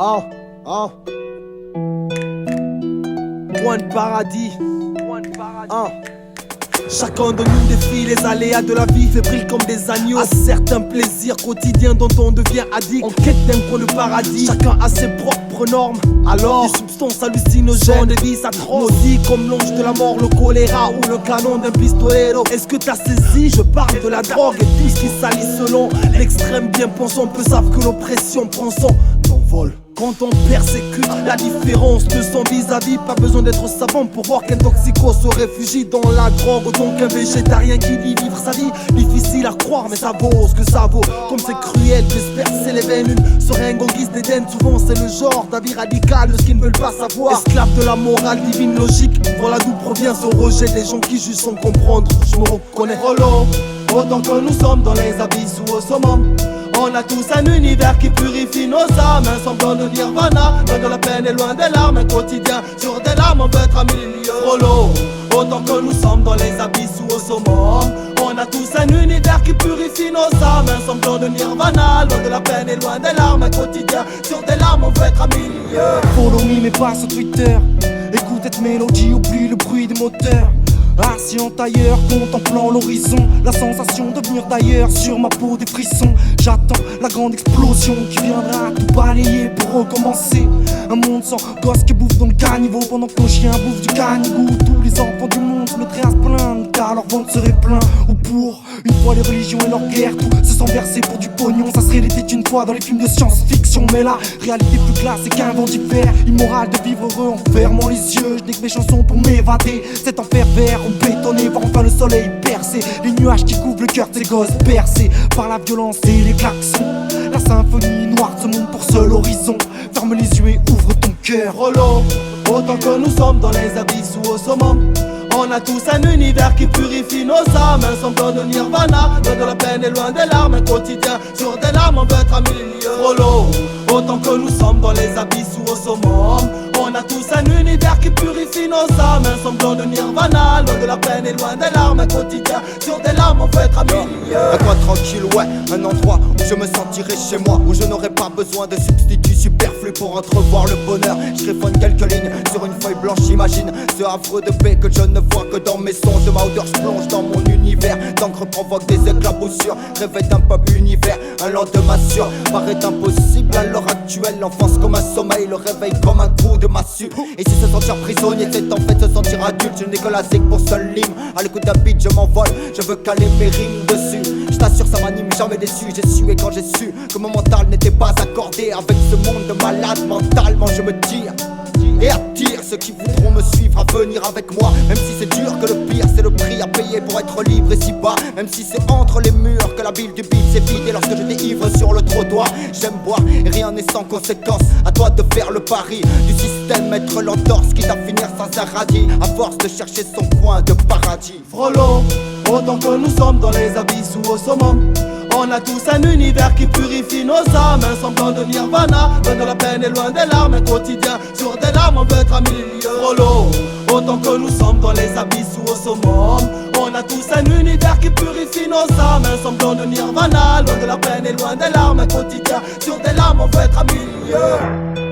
Oh, oh. Point de paradis. Oh. Chacun de nous défie les aléas de la vie, fébrile comme des agneaux, à certains plaisirs quotidiens dont on devient addict, en quête d'un coin de paradis. Chacun a ses propres normes, alors des substances hallucinogènes, des vices atroces, maudits comme l'ange de la mort, le choléra ou le canon d'un pistolero. Est-ce que t'as saisi? Je parle de la drogue et tout ce qui s'allie selon l'extrême bien pensant, peu savent que l'oppression prend son envol. Quand on persécute la différence de son vis-à-vis, pas besoin d'être savant pour voir qu'un toxico se réfugie dans la drogue. Autant qu'un végétarien qui dit vivre sa vie, difficile à croire mais ça vaut ce que ça vaut. Comme c'est cruel que se percer les veines, une seringue en guise d'Éden. Souvent c'est le genre d'avis radical de ce qu'ils ne veulent pas savoir. Esclave de la morale divine logique, voilà d'où provient ce rejet des gens qui jugent sans comprendre. Je me reconnais. Rollo, autant que nous sommes dans les abysses ou au summum, on a tous un univers qui purifie nos âmes, un semblant de nirvana, loin de la peine et loin des larmes, un quotidien sur des larmes, on veut être à milieu. Rollo, autant que nous sommes dans les abysses ou au summum, on a tous un univers qui purifie nos âmes, un semblant de nirvana, loin de la peine et loin des larmes, un quotidien sur des larmes, on veut être à milieu. Follow me mais pas sur Twitter, écoute cette mélodie, oublie le bruit des moteurs. Assis en tailleur, contemplant l'horizon, la sensation de venir d'ailleurs, sur ma peau des frissons. J'attends la grande explosion qui viendra tout balayer pour recommencer. Un monde sans gosse qui bouffe dans le caniveau, pendant que nos chiens bouffent du canigou. Tous les enfants du monde se mettraient à se plaindre car leur ventre serait plein. Ou pour une fois les religions et leur guerre, tout se sent versé pour du pognon. Ça serait l'été une fois dans les films de science-fiction, mais la réalité plus classe c'est qu'un vent d'hiver. Immoral de vivre heureux en fermant les yeux. Je n'ai que mes chansons pour m'évader. Cet enfer vert bétonné, voir enfin le soleil percer. Les nuages qui couvrent le cœur de ces gosses bercés par la violence et les klaxons. La symphonie noire de ce monde pour seul horizon. Ferme les yeux et ouvre ton cœur. Rollo, autant que nous sommes dans les abysses ou au summum, on a tous un univers qui purifie nos âmes, un semblant de nirvana, loin de la peine et loin des larmes, un quotidien sur des larmes, on veut être à milieu. Rollo, autant que nous sommes dans les abysses ou au summum, on a tous un univers qui purifie nos âmes, un semblant de nirvana, loin de la peine et loin des larmes, un quotidien sur des larmes, on veut être à milieu. Un coin tranquille, ouais, un endroit où je me sentirai chez moi, où je n'aurai pas besoin de substituts superflus pour entrevoir le bonheur. Je griffonne quelques lignes sur une feuille blanche, j'imagine ce havre de paix que je ne vois que dans mes songes. De ma hauteur, je plonge dans mon univers, d'encre provoque des éclaboussures. Réveil d'un peuple univers, un lendemain sûr paraît impossible à l'heure actuelle. L'enfance comme un sommeil, le réveil comme un coup de massue. Et si se sentir prisonnier, c'est en fait se sentir adulte. Je n'ai que la zig pour seul lime. À l'écoute d'un beat, je m'envole, je veux caler mes rimes dessus. Je t'assure, ça m'anime, jamais déçu. J'ai su et quand j'ai su que mon mental n'était pas accordé avec ce monde de malades, mentalement je me tire et attire ceux qui voudront me suivre à venir avec moi. Même si c'est dur, que le pire c'est le prix à payer pour être libre et si bas. Même si c'est entre les murs que la bile du beat s'est vidée lorsque j'étais ivre sur le trottoir. J'aime boire et rien n'est sans conséquence. À toi de faire le pari du système, mettre l'entorse quitte à finir sans un radis, à force de chercher son coin de paradis. Rollo, autant que nous sommes dans les abysses ou au summum, on a tous un univers qui purifie nos âmes, un semblant de nirvana, loin de la peine et loin des larmes, un quotidien sur des larmes, on veut être à milieu. Rollo, autant que nous sommes dans les abysses ou au summum, on a tous un univers qui purifie nos âmes, un semblant de nirvana, loin de la peine et loin des larmes, un quotidien sur des larmes, on veut être à milieu.